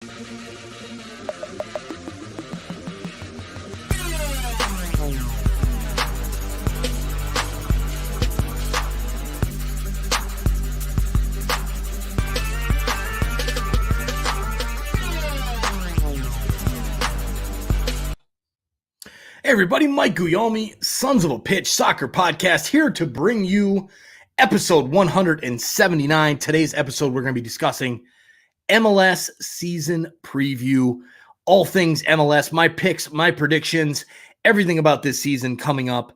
Hey everybody, Mike Guglielmi, Sons of a Pitch Soccer Podcast, here to bring you episode 179. Today's episode, we're going to be discussing MLS season preview, all things MLS, my picks, my predictions, everything about this season coming up.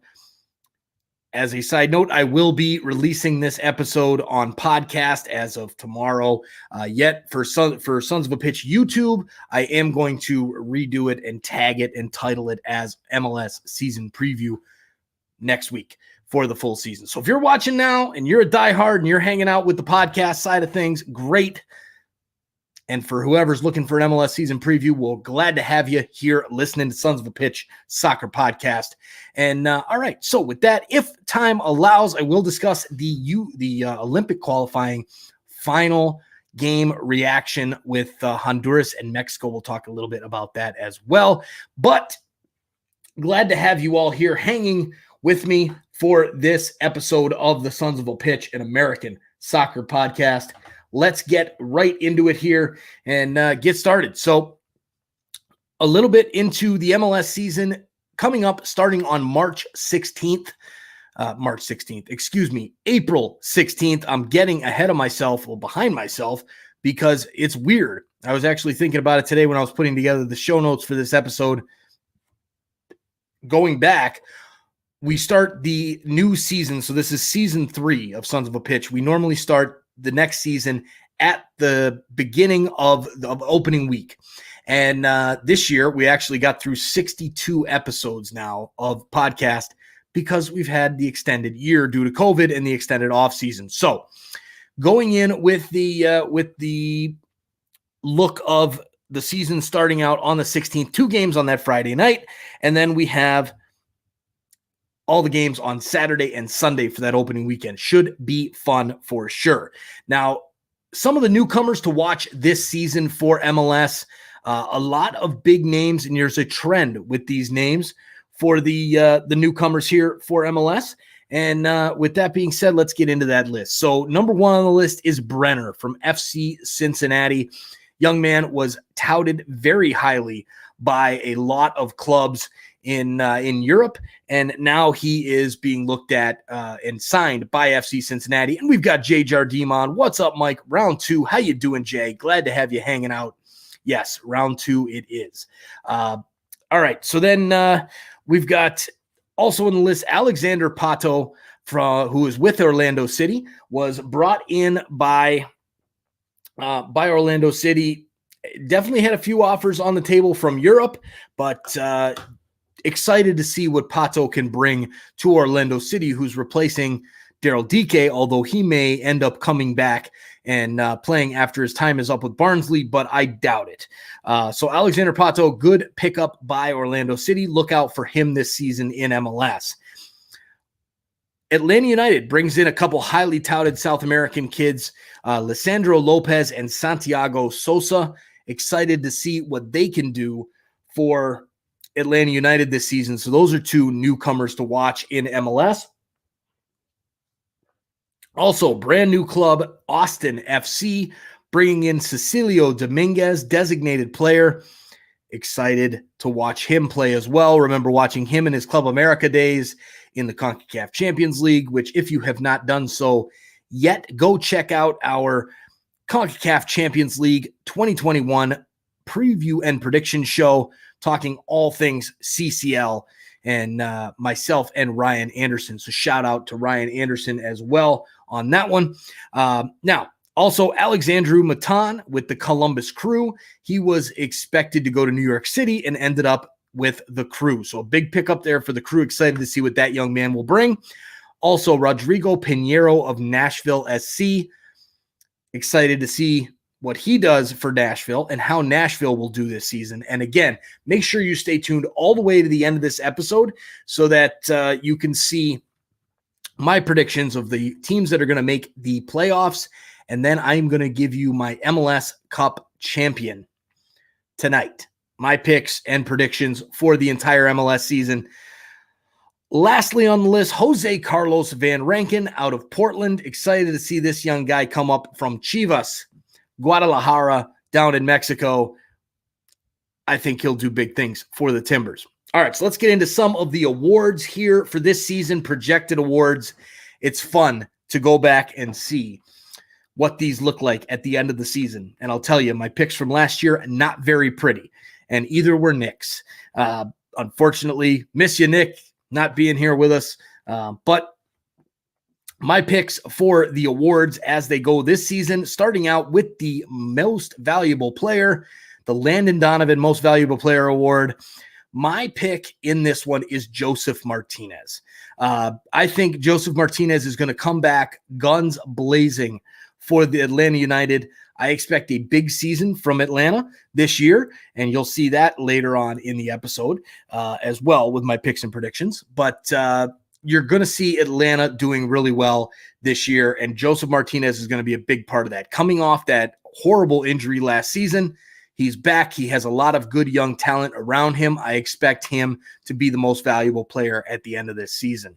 As a side note, I will be releasing this episode on podcast as of tomorrow. Yet for Sons of a Pitch YouTube, I am going to redo it and tag it and title it as MLS season preview next week for the full season. So if you're watching now and you're a diehard and you're hanging out with the podcast side of things, great. And for whoever's looking for an MLS season preview, we're glad to have you here listening to Sons of a Pitch Soccer Podcast. And all right, so with that, if time allows, I will discuss the Olympic qualifying final game reaction with Honduras and Mexico. We'll talk a little bit about that as well. But glad to have you all here hanging with me for this episode of the Sons of a Pitch, an American soccer podcast. Let's get right into it here and get started. So a little bit into the MLS season coming up starting on April 16th. I'm getting ahead of myself, behind myself, because it's weird. I was actually thinking about it today when I was putting together the show notes for this episode. Going back, we start the new season. So this is season 3 of Sons of a Pitch. We normally start the next season at the beginning of the opening week. And this year, we actually got through 62 episodes now of podcast because we've had the extended year due to COVID and the extended offseason. So going in with the look of the season starting out on the 16th, 2 games on that Friday night, and then we have all the games on Saturday and Sunday for that opening weekend. Should be fun for sure. Now, some of the newcomers to watch this season for MLS, a lot of big names, and there's a trend with these names for the newcomers here for MLS. And with that being said, let's get into that list. So number 1 on the list is Brenner from FC Cincinnati. Young man was touted very highly by a lot of clubs in Europe, and now he is being looked at and signed by FC Cincinnati. And we've got Jay Jardim on. What's up, Mike? Round 2. How you doing, Jay? Glad to have you hanging out. Yes, round 2 it is. All right, so then we've got also on the list Alexander Pato, who is with Orlando City, was brought in by Orlando City. Definitely had a few offers on the table from Europe, but excited to see what Pato can bring to Orlando City, who's replacing Daryl Dike, although he may end up coming back and playing after his time is up with Barnsley, but I doubt it. So Alexander Pato, good pickup by Orlando City. Look out for him this season in MLS. Atlanta United brings in a couple highly touted South American kids, Lisandro Lopez and Santiago Sosa. Excited to see what they can do for Atlanta United this season. So those are 2 newcomers to watch in MLS. Also, brand new club, Austin FC, bringing in Cecilio Dominguez, designated player. Excited to watch him play as well. Remember watching him in his Club America days in the CONCACAF Champions League, which if you have not done so yet, go check out our CONCACAF Champions League 2021 preview and prediction show, talking all things CCL, and myself and Ryan Anderson. So shout out to Ryan Anderson as well on that one. Now, also Alexandru Matan with the Columbus Crew. He was expected to go to New York City and ended up with the Crew. So a big pickup there for the Crew. Excited to see what that young man will bring. Also, Rodrigo Pinheiro of Nashville SC. Excited to see what he does for Nashville and how Nashville will do this season. And again, make sure you stay tuned all the way to the end of this episode so that you can see my predictions of the teams that are going to make the playoffs. And then I'm going to give you my MLS Cup champion. tonight. My picks and predictions for the entire MLS season. Lastly on the list, Jose Carlos Van Rankin out of Portland. Excited to see this young guy come up from Chivas, Guadalajara, down in Mexico. I think he'll do big things for the Timbers. All right, so let's get into some of the awards here for this season, projected awards. It's fun to go back and see what these look like at the end of the season. And I'll tell you, my picks from last year, not very pretty. And either were Nick's. Unfortunately, miss you, Nick, not being here with us. But my picks for the awards as they go this season, starting out with the most valuable player, the Landon Donovan Most Valuable Player Award. My pick in this one is Joseph Martinez. I think Joseph Martinez is going to come back guns blazing for the Atlanta United. I expect a big season from Atlanta this year, and you'll see that later on in the episode as well with my picks and predictions. But you're going to see Atlanta doing really well this year, and Joseph Martinez is going to be a big part of that. Coming off that horrible injury last season, he's back. He has a lot of good young talent around him. I expect him to be the most valuable player at the end of this season.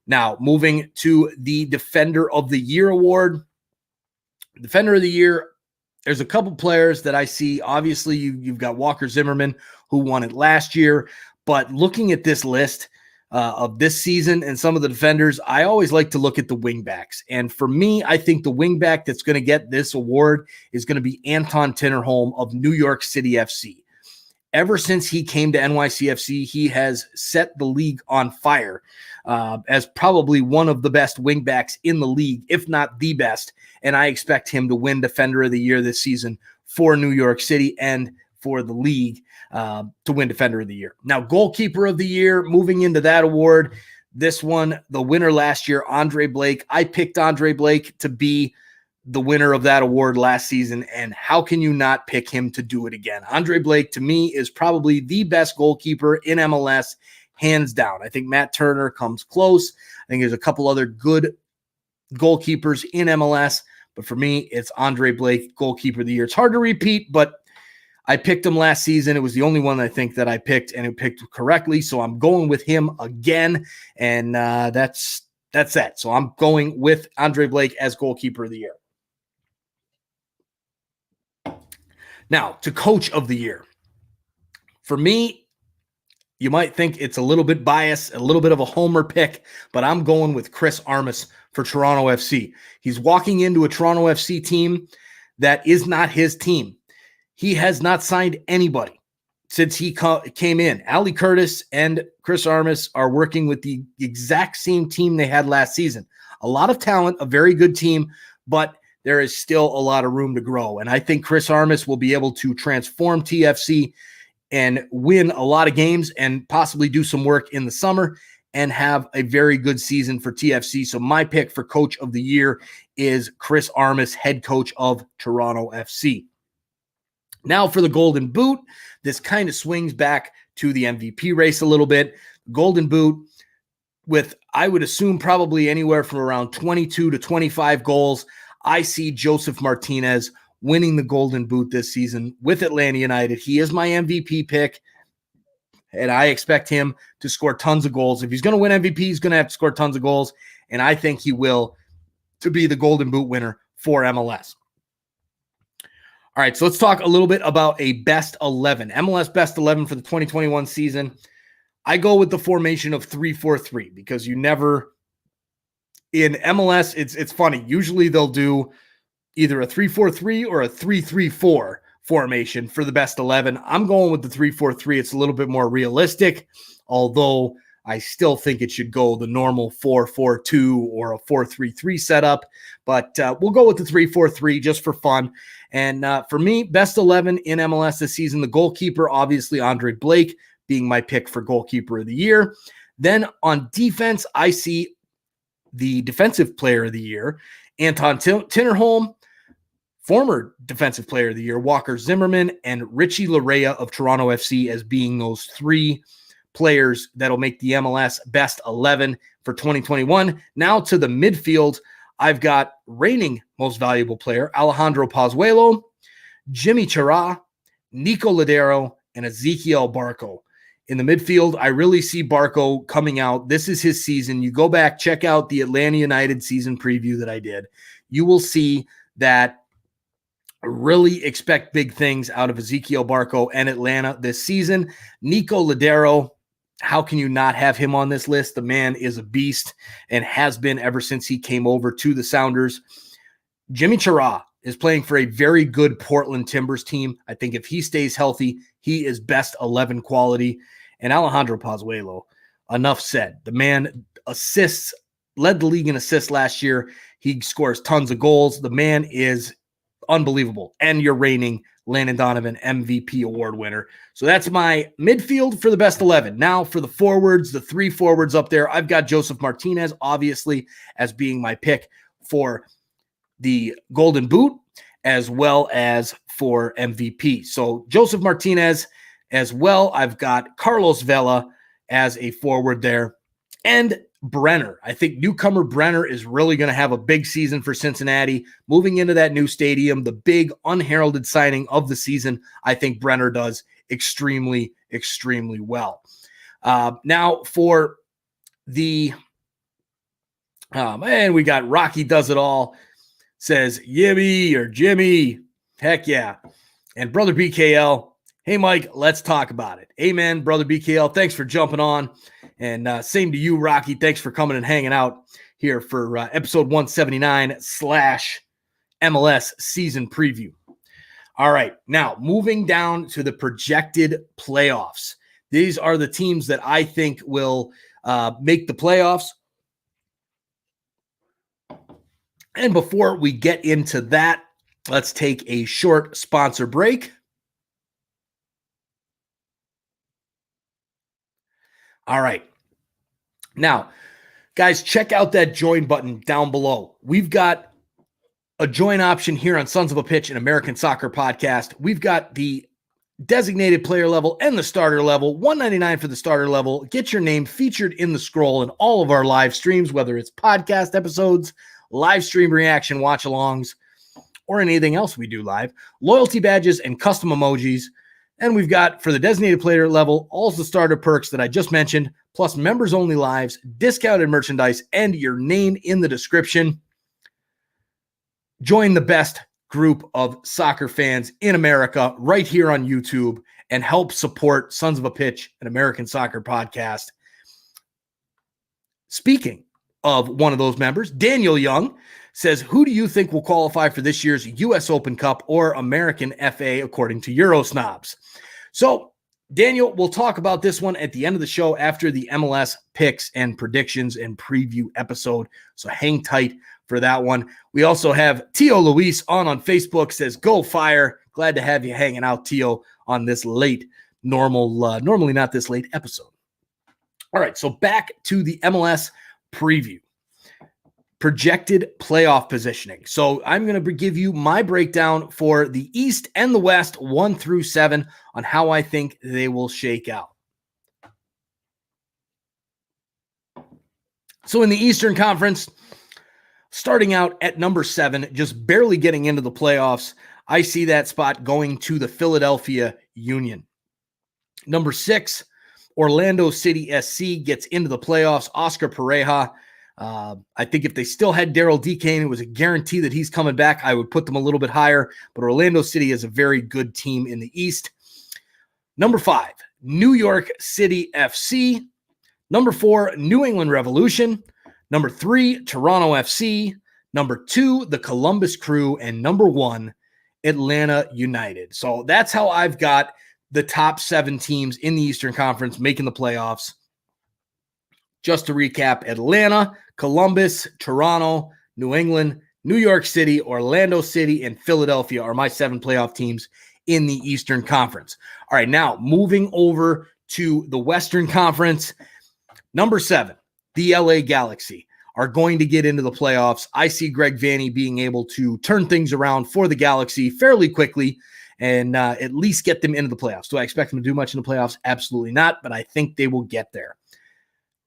Now, moving to the Defender of the Year award. Defender of the Year, there's a couple players that I see. Obviously, you've got Walker Zimmerman, who won it last year. But looking at this list of this season and some of the defenders, I always like to look at the wingbacks. And for me, I think the wingback that's going to get this award is going to be Anton Tinnerholm of New York City FC. Ever since he came to NYCFC, he has set the league on fire as probably one of the best wingbacks in the league, if not the best. And I expect him to win Defender of the Year this season for New York City and for the league to win Defender of the Year. Now, Goalkeeper of the Year, moving into that award. This one, the winner last year, Andre Blake. I picked Andre Blake to be the winner of that award last season, and how can you not pick him to do it again? Andre Blake, to me, is probably the best goalkeeper in MLS, hands down. I think Matt Turner comes close. I think there's a couple other good goalkeepers in MLS, but for me, it's Andre Blake, Goalkeeper of the Year. It's hard to repeat, but I picked him last season. It was the only one I think that I picked, and it picked correctly, so I'm going with him again, and that's that. So I'm going with Andre Blake as Goalkeeper of the Year. Now, to Coach of the Year. For me, you might think it's a little bit biased, a little bit of a homer pick, but I'm going with Chris Armas for Toronto FC. He's walking into a Toronto FC team that is not his team. He has not signed anybody since he came in. Ali Curtis and Chris Armas are working with the exact same team they had last season. A lot of talent, a very good team, but there is still a lot of room to grow. And I think Chris Armas will be able to transform TFC and win a lot of games and possibly do some work in the summer and have a very good season for TFC. So my pick for Coach of the Year is Chris Armas, head coach of Toronto FC. Now for the Golden Boot, this kind of swings back to the MVP race a little bit. Golden Boot with, I would assume, probably anywhere from around 22 to 25 goals. I see Joseph Martinez winning the Golden Boot this season with Atlanta United. He is my MVP pick, and I expect him to score tons of goals. If he's going to win MVP, he's going to have to score tons of goals, and I think he will, to be the Golden Boot winner for MLS. All right, so let's talk a little bit about a best 11. MLS best 11 for the 2021 season. I go with the formation of 3-4-3 because you never – in MLS, it's funny. Usually they'll do either a 3-4-3 or a 3-3-4 formation for the best 11. I'm going with the 3-4-3. It's a little bit more realistic, although I still think it should go the normal 4-4-2 or a 4-3-3 setup. But we'll go with the 3-4-3 just for fun. And for me, best 11 in MLS this season, the goalkeeper, obviously Andre Blake being my pick for Goalkeeper of the Year. Then on defense, I see the Defensive Player of the Year, Anton Tinnerholm, former Defensive Player of the Year, Walker Zimmerman, and Richie Larea of Toronto FC as being those three players that'll make the MLS best 11 for 2021. Now to the midfield, I've got reigning most valuable player, Alejandro Pozuelo, Jimmy Chara, Nico Ladero, and Ezekiel Barco. In the midfield, I really see Barco coming out. This is his season. You go back, check out the Atlanta United season preview that I did. You will see that I really expect big things out of Ezekiel Barco and Atlanta this season. Nico Ladero, how can you not have him on this list? The man is a beast and has been ever since he came over to the Sounders. Jimmy Chara is playing for a very good Portland Timbers team. I think if he stays healthy, he is best 11 quality. And Alejandro Pozuelo, enough said. The man assists, led the league in assists last year. He scores tons of goals. The man is unbelievable. And your reigning Landon Donovan MVP award winner. So that's my midfield for the best 11. Now for the forwards, the three forwards up there, I've got Joseph Martinez, obviously, as being my pick for the Golden Boot, as well as for MVP. So Joseph Martinez as well. I've got Carlos Vela as a forward there. And Brenner. I think newcomer Brenner is really going to have a big season for Cincinnati. Moving into that new stadium, the big unheralded signing of the season, I think Brenner does extremely, extremely well. Now for the, man, we got Rocky Does It All, says Yibby or Jimmy. Heck yeah. And Brother BKL, hey, Mike, let's talk about it. Amen, Brother BKL. Thanks for jumping on. And same to you, Rocky. Thanks for coming and hanging out here for episode 179 / MLS season preview. All right, now moving down to the projected playoffs. These are the teams that I think will make the playoffs. And before we get into that, let's take a short sponsor break. All right. Now, guys, check out that join button down below. We've got a join option here on Sons of a Pitch, an American Soccer podcast. We've got the designated player level and the starter level, $1.99 for the starter level. Get your name featured in the scroll in all of our live streams, whether it's podcast episodes, live stream reaction watch-alongs, or anything else we do live. Loyalty badges and custom emojis. And we've got, for the designated player level, all the starter perks that I just mentioned, plus members-only lives, discounted merchandise, and your name in the description. Join the best group of soccer fans in America right here on YouTube and help support Sons of a Pitch, an American soccer podcast. Speaking of one of those members, Daniel Young says, who do you think will qualify for this year's U.S. Open Cup or American FA according to Eurosnobs? So, Daniel, we'll talk about this one at the end of the show after the MLS picks and predictions and preview episode. So hang tight for that one. We also have Tio Luis on Facebook, says, go Fire. Glad to have you hanging out, Tio, on this late, normally not this late episode. All right, so back to the MLS preview. Projected playoff positioning. So I'm going to give you my breakdown for the East and the West, 1 through 7, on how I think they will shake out. So in the Eastern Conference, starting out at number 7, just barely getting into the playoffs, I see that spot going to the Philadelphia Union. Number 6, Orlando City SC gets into the playoffs. Oscar Pareja. I think if they still had Daryl Decane, it was a guarantee that he's coming back. I would put them a little bit higher, but Orlando City is a very good team in the East. Number 5, New York City FC. Number 4, New England Revolution. Number 3, Toronto FC. Number 2, the Columbus Crew. And number 1, Atlanta United. So that's how I've got the top 7 teams in the Eastern Conference making the playoffs. Just to recap, Atlanta, Columbus, Toronto, New England, New York City, Orlando City, and Philadelphia are my 7 playoff teams in the Eastern Conference. All right, now moving over to the Western Conference. Number 7, the LA Galaxy are going to get into the playoffs. I see Greg Vanney being able to turn things around for the Galaxy fairly quickly and at least get them into the playoffs. Do I expect them to do much in the playoffs? Absolutely not, but I think they will get there.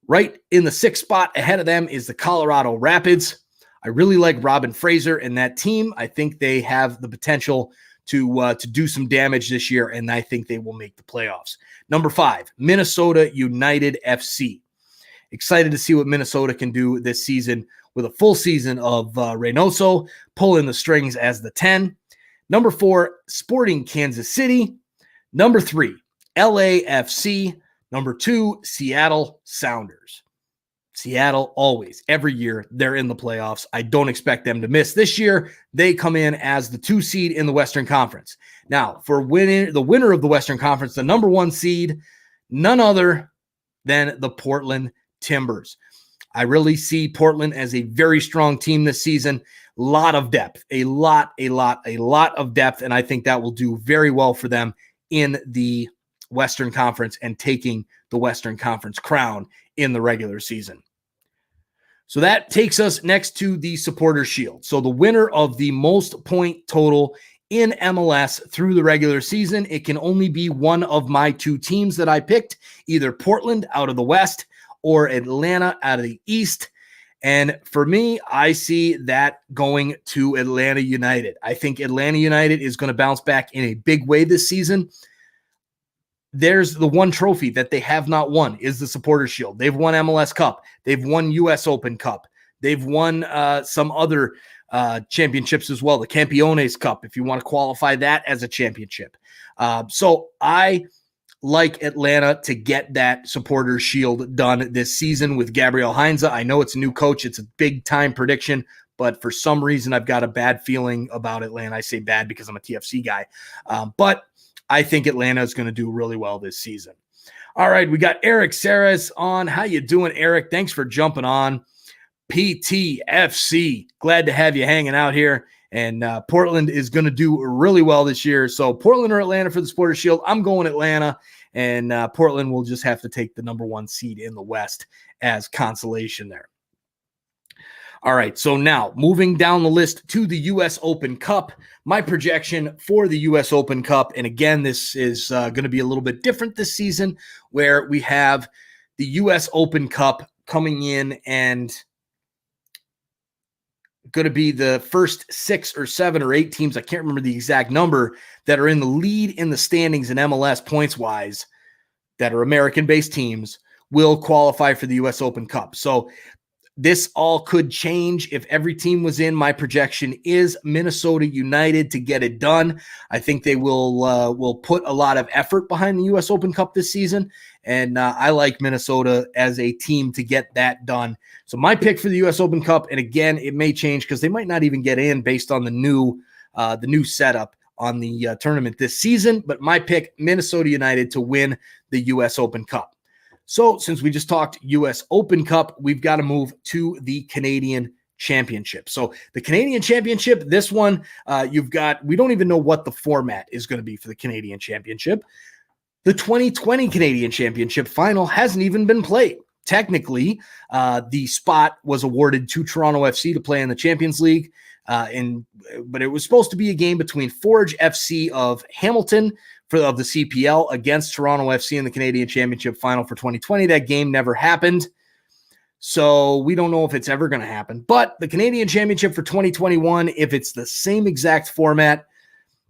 Right in the 6th spot ahead of them is the Colorado Rapids. I really like Robin Fraser and that team. I think they have the potential to do some damage this year, and I think they will make the playoffs. Number 5, Minnesota United FC. Excited to see what Minnesota can do this season with a full season of Reynoso pulling the strings as the 10. Number 4, Sporting Kansas City. Number 3, LAFC. Number 2, Seattle Sounders. Seattle always, every year, they're in the playoffs. I don't expect them to miss. This year, they come in as the 2 seed in the Western Conference. Now, for the winner of the Western Conference, the number 1 seed, none other than the Portland Timbers. I really see Portland as a very strong team this season. A lot of depth, a lot of depth, and I think that will do very well for them in the Western Conference and taking the Western Conference crown in the regular season. So that takes us next to the Supporters Shield. So the winner of the most point total in MLS through the regular season, it can only be one of my 2 teams that I picked, either Portland out of the West or Atlanta out of the East. And for me, I see that going to Atlanta United. I think Atlanta United is going to bounce back in a big way this season. There's the one trophy that they have not won is the Supporters Shield. They've won MLS Cup. They've won US Open Cup. They've won some other championships as well. The Campeones Cup, if you want to qualify that as a championship. So I like Atlanta to get that Supporters Shield done this season with Gabriel Heinze. I know it's a new coach. It's a big-time prediction, but for some reason I've got a bad feeling about Atlanta. I say bad because I'm a TFC guy. But I think Atlanta is going to do really well this season. All right, we got Eric Saras on. How you doing, Eric? Thanks for jumping on. PTFC, glad to have you hanging out here. And Portland is going to do really well this year. So Portland or Atlanta for the Supporters Shield. I'm going Atlanta, and Portland will just have to take the number 1 seed in the West as consolation there. All right, so now moving down the list to the U.S. Open Cup, my projection for the U.S. Open Cup, and again, this is going to be a little bit different this season, where we have the U.S. Open Cup coming in and going to be the first 6 or 7 or 8 teams, I can't remember the exact number, that are in the lead in the standings in MLS points-wise, that are American-based teams, will qualify for the U.S. Open Cup. So this all could change if every team was in. My projection is Minnesota United to get it done. I think they will put a lot of effort behind the U.S. Open Cup this season, and I like Minnesota as a team to get that done. So my pick for the U.S. Open Cup, and again, it may change because they might not even get in based on the new setup on the tournament this season, but my pick, Minnesota United to win the U.S. Open Cup. So since we just talked U.S. Open Cup, we've got to move to the Canadian Championship. So the Canadian Championship, this one, we don't even know what the format is going to be for the Canadian Championship. The 2020 Canadian Championship final hasn't even been played. Technically, the spot was awarded to Toronto FC to play in the Champions League, but it was supposed to be a game between Forge FC of Hamilton of the CPL against Toronto FC in the Canadian Championship final for 2020. That game never happened. So we don't know if it's ever going to happen. But the Canadian Championship for 2021, if it's the same exact format,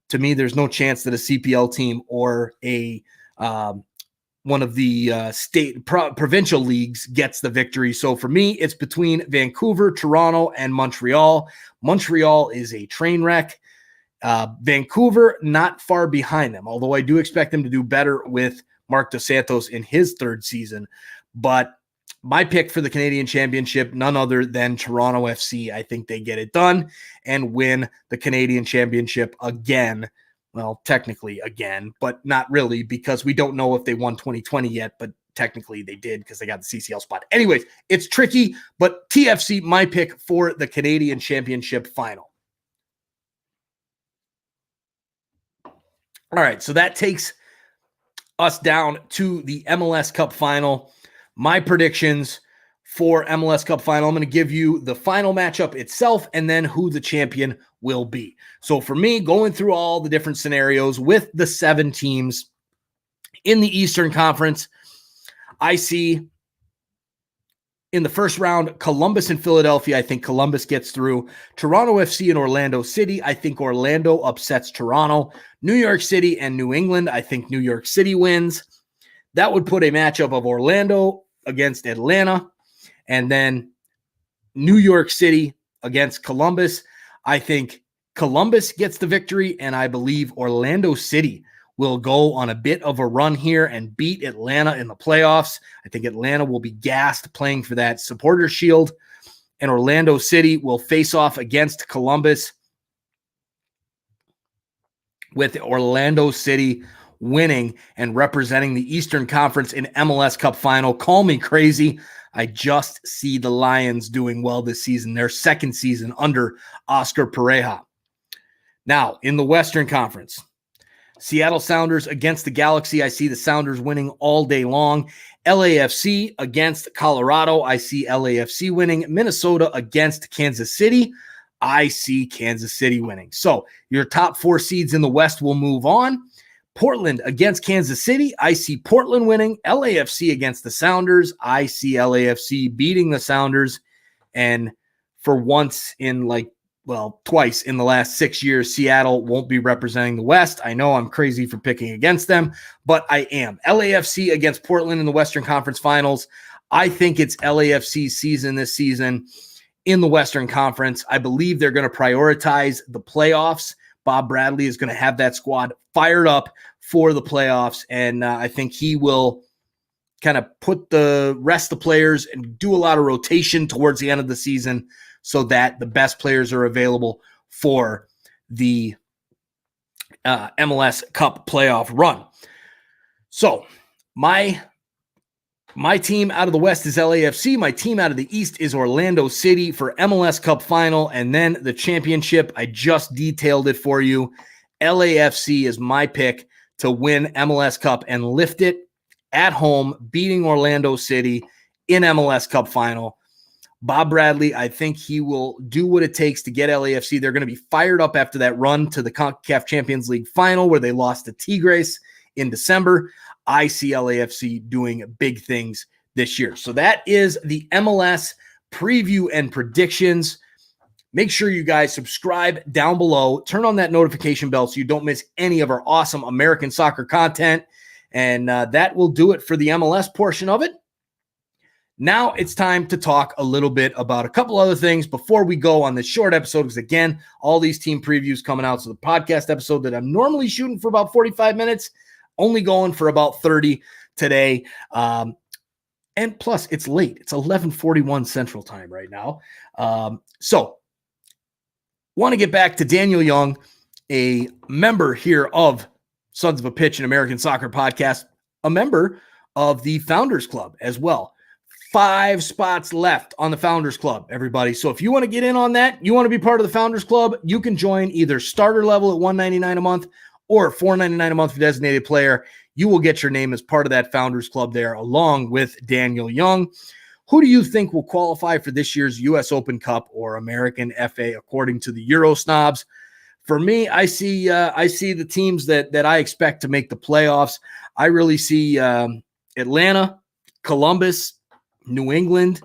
to me, there's no chance that a CPL team or a one of the provincial leagues gets the victory. So for me, it's between Vancouver, Toronto, and Montreal. Montreal is a train wreck. Vancouver, not far behind them, although I do expect them to do better with Mark Dos Santos in his 3rd season. But my pick for the Canadian Championship, none other than Toronto FC. I think they get it done and win the Canadian Championship again. Well, technically again, but not really, because we don't know if they won 2020 yet, but technically they did because they got the CCL spot. Anyways, it's tricky, but TFC, my pick for the Canadian Championship final. All right, so that takes us down to the MLS Cup final. My predictions for MLS Cup final, I'm going to give you the final matchup itself and then who the champion will be. So for me, going through all the different scenarios with the 7 teams in the Eastern Conference, I see In the first round, Columbus and Philadelphia, I think Columbus gets through. Toronto FC and Orlando City, I think Orlando upsets Toronto. New York City and New England, I think New York City wins. That would put a matchup of Orlando against Atlanta, and then New York City against Columbus. I think Columbus gets the victory, and I believe Orlando City will go on a bit of a run here and beat Atlanta in the playoffs. I think Atlanta will be gassed playing for that supporter shield, and Orlando City will face off against Columbus, with Orlando City winning and representing the Eastern Conference in MLS Cup final. Call me crazy. I just see the Lions doing well this season, their second season under Oscar Pareja. Now, in the Western Conference, Seattle Sounders against the Galaxy. I see the Sounders winning all day long. LAFC against Colorado. I see LAFC winning. Minnesota against Kansas City. I see Kansas City winning. So your top 4 seeds in the West will move on. Portland against Kansas City. I see Portland winning. LAFC against the Sounders. I see LAFC beating the Sounders. And for once in twice in the last 6 years, Seattle won't be representing the West. I know I'm crazy for picking against them, but I am. LAFC against Portland in the Western Conference Finals. I think it's LAFC's season this season in the Western Conference. I believe they're going to prioritize the playoffs. Bob Bradley is going to have that squad fired up for the playoffs, and I think he will kind of put the rest of the players and do a lot of rotation towards the end of the season so that the best players are available for the MLS Cup playoff run. So my team out of the West is LAFC. My team out of the East is Orlando City for MLS Cup final. And then the championship, I just detailed it for you. LAFC is my pick to win MLS Cup and lift it at home, beating Orlando City in MLS Cup final. Bob Bradley, I think he will do what it takes to get LAFC. They're going to be fired up after that run to the CONCACAF Champions League final where they lost to Tigres in December. I see LAFC doing big things this year. So that is the MLS preview and predictions. Make sure you guys subscribe down below. Turn on that notification bell so you don't miss any of our awesome American soccer content. And that will do it for the MLS portion of it. Now it's time to talk a little bit about a couple other things before we go on this short episode, because again, all these team previews coming out. So the podcast episode that I'm normally shooting for about 45 minutes, only going for about 30 today. And plus it's late. It's 11:41 Central Time right now. So want to get back to Daniel Young, a member here of Sons of a Pitch, an American Soccer Podcast, a member of the Founders Club as well. 5 spots left on the Founders Club, everybody. So if you want to get in on that, you want to be part of the Founders Club, you can join either starter level at $199 a month or $499 a month for designated player. You will get your name as part of that Founders Club there, along with Daniel Young. Who do you think will qualify for this year's U.S. Open Cup or American FA according to the Euro snobs? For me, I see the teams that I expect to make the playoffs. I really see Atlanta, Columbus, New England,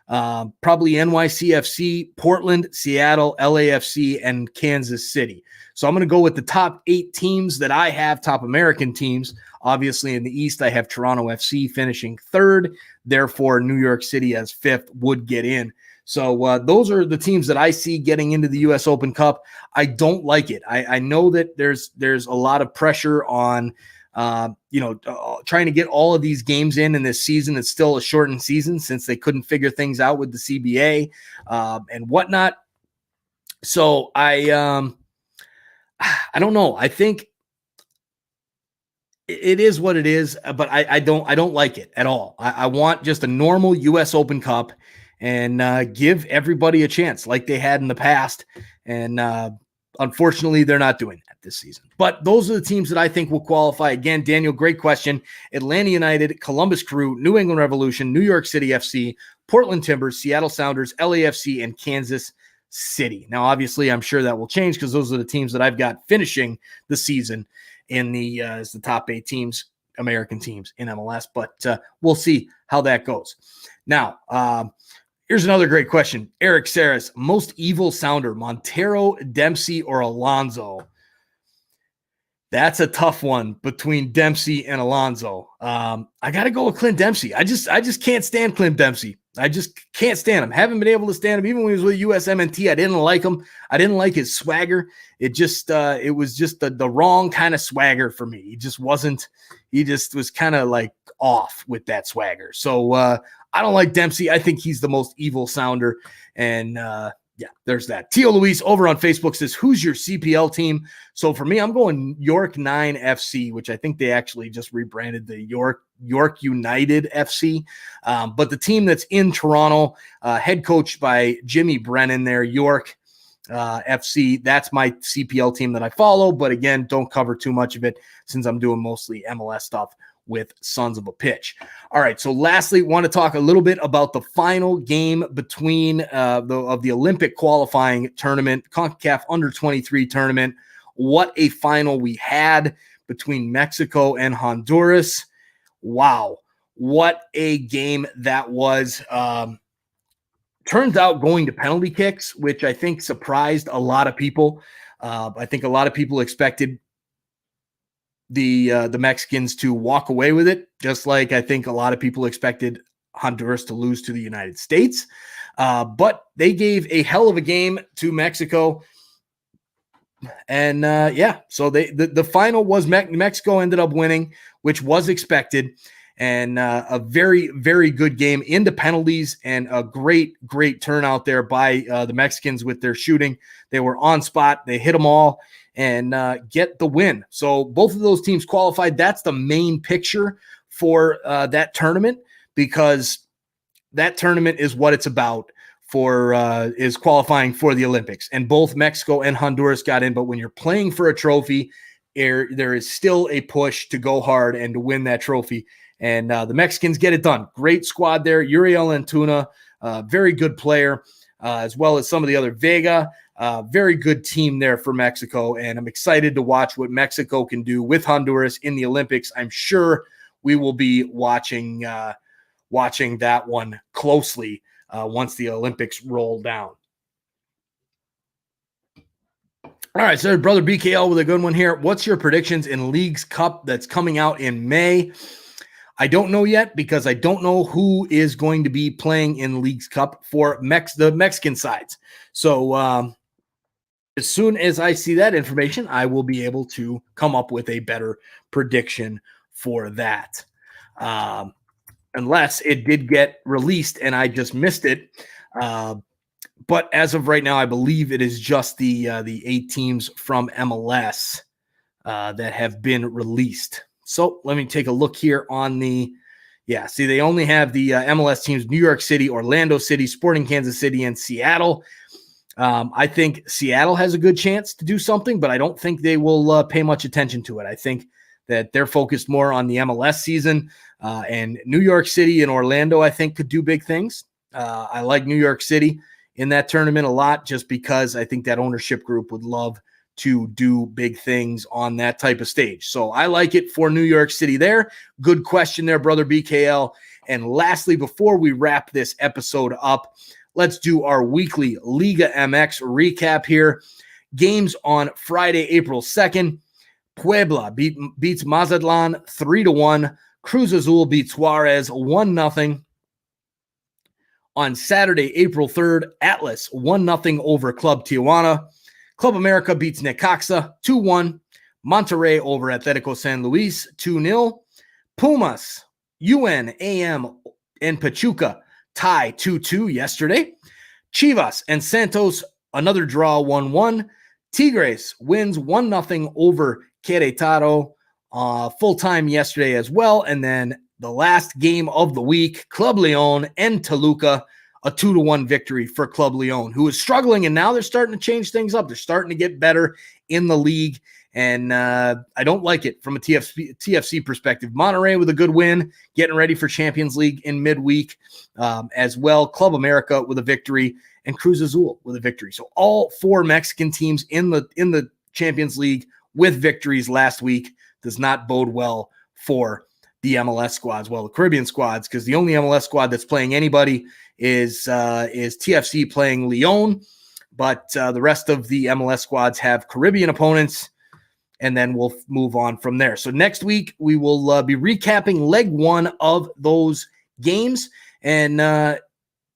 probably NYCFC, Portland, Seattle, LAFC, and Kansas City. So I'm going to go with the top 8 teams that I have, top American teams. Obviously, in the East, I have Toronto FC finishing 3rd. Therefore, New York City as 5th would get in. So those are the teams that I see getting into the U.S. Open Cup. I don't like it. I know that there's a lot of pressure on trying to get all of these games in this season. It's still a shortened season since they couldn't figure things out with the CBA and whatnot. So I don't know. I think it is what it is, but I don't like it at all. I want just a normal U.S. Open Cup and give everybody a chance like they had in the past. And unfortunately, they're not doing that this season. But those are the teams that I think will qualify. Again, Daniel, great question. Atlanta United, Columbus Crew, New England Revolution, New York City FC, Portland Timbers, Seattle Sounders, LAFC, and Kansas City. Now, obviously, I'm sure that will change because those are the teams that I've got finishing the season in as the top 8 teams American teams in MLS, but we'll see how that goes. Now, here's another great question. Eric Saris, most evil sounder, Montero, Dempsey, or Alonso? That's a tough one between Dempsey and Alonso. I got to go with Clint Dempsey. I just can't stand Clint Dempsey. I just can't stand him. Haven't been able to stand him. Even when he was with USMNT, I didn't like him. I didn't like his swagger. It was just the wrong kind of swagger for me. He just was kind of like off with that swagger. So I don't like Dempsey. I think he's the most evil sounder. And yeah, there's that. Tio Luis over on Facebook says, who's your CPL team? So for me, I'm going York 9 FC, which I think they actually just rebranded the York United FC. But the team that's in Toronto, head coached by Jimmy Brennan there, York FC, that's my CPL team that I follow. But again, don't cover too much of it since I'm doing mostly MLS stuff with Sons of a Pitch. All right, so lastly, want to talk a little bit about the final game between the Olympic qualifying tournament, CONCACAF Under-23 tournament. What a final we had between Mexico and Honduras. Wow, what a game that was. Turns out going to penalty kicks, which I think surprised a lot of people. I think a lot of people expected the Mexicans to walk away with it, just like I think a lot of people expected Honduras to lose to the United States. But they gave a hell of a game to Mexico. And yeah, so the final was Mexico ended up winning, which was expected. And a very, very good game into penalties and a great, great turnout there by the Mexicans with their shooting. They were on spot. They hit them all and get the win. So both of those teams qualified. That's the main picture for that tournament, because that tournament is what it's about for is qualifying for the Olympics. And both Mexico and Honduras got in. But when you're playing for a trophy, there is still a push to go hard and to win that trophy. And the Mexicans get it done. Great squad there. Uriel Antuna, very good player, as well as some of the other Vega. Very good team there for Mexico. And I'm excited to watch what Mexico can do with Honduras in the Olympics. I'm sure we will be watching that one closely once the Olympics roll down. All right, so brother BKL with a good one here. What's your predictions in Leagues Cup that's coming out in May? I don't know yet, because I don't know who is going to be playing in Leagues Cup for the Mexican sides. So as soon as I see that information, I will be able to come up with a better prediction for that. Unless it did get released and I just missed it. But as of right now, I believe it is just the 8 teams from MLS that have been released. So let me take a look here on see, they only have the MLS teams, New York City, Orlando City, Sporting Kansas City, and Seattle. I think Seattle has a good chance to do something, but I don't think they will pay much attention to it. I think that they're focused more on the MLS season, and New York City and Orlando, I think, could do big things. I like New York City in that tournament a lot, just because I think that ownership group would love to do big things on that type of stage. So I like it for New York City there. Good question there, brother BKL. And lastly, before we wrap this episode up, let's do our weekly Liga MX recap here. Games on Friday, April 2nd. Puebla beats Mazatlan 3-1. Cruz Azul beats Juarez 1-0. On Saturday, April 3rd, Atlas 1-0 over Club Tijuana. Club America beats Necaxa 2-1. Monterrey over Atletico San Luis 2-0. Pumas, UNAM, and Pachuca tie 2-2 yesterday. Chivas and Santos, another draw 1-1. Tigres wins 1-0 over Querétaro full-time yesterday as well. And then the last game of the week, Club Leon and Toluca, a 2-1 victory for Club Leon, who is struggling, and now they're starting to change things up. They're starting to get better in the league, and I don't like it from a TFC perspective. Monterrey with a good win, getting ready for Champions League in midweek as well. Club America with a victory, and Cruz Azul with a victory. So all 4 Mexican teams in the Champions League with victories last week does not bode well for the MLS squads, well, the Caribbean squads, because the only MLS squad that's playing anybody is TFC playing Lyon, but the rest of the MLS squads have Caribbean opponents, and then we'll move on from there. So next week, we will be recapping leg 1 of those games, and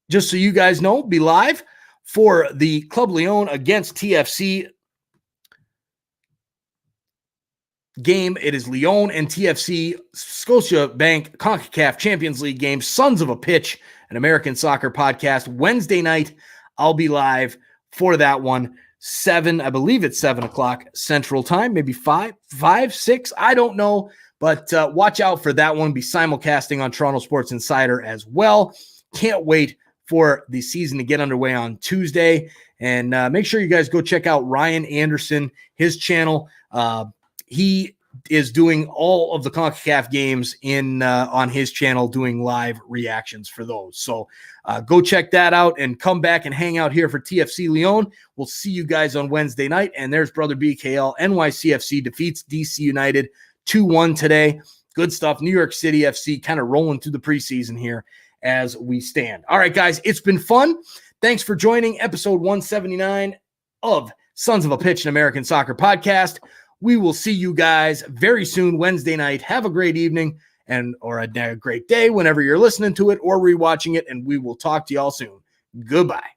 just so you guys know, be live for the Club Lyon against TFC game. It is Lyon and TFC Scotiabank CONCACAF Champions League game, Sons of a Pitch, an American soccer podcast. Wednesday night, I'll be live for that one. 7, I believe it's 7 o'clock Central Time, maybe 5, 6, I don't know. But watch out for that one. Be simulcasting on Toronto Sports Insider as well. Can't wait for the season to get underway on Tuesday. And make sure you guys go check out Ryan Anderson, his channel. He is doing all of the CONCACAF games on his channel, doing live reactions for those. So go check that out and come back and hang out here for TFC Lyon. We'll see you guys on Wednesday night. And there's Brother BKL. NYCFC defeats DC United 2-1 today. Good stuff. New York City FC kind of rolling through the preseason here as we stand. All right, guys, it's been fun. Thanks for joining episode 179 of Sons of a Pitch, an American soccer podcast. We will see you guys very soon, Wednesday night. Have a great evening or a great day whenever you're listening to it or rewatching it, and we will talk to y'all soon. Goodbye.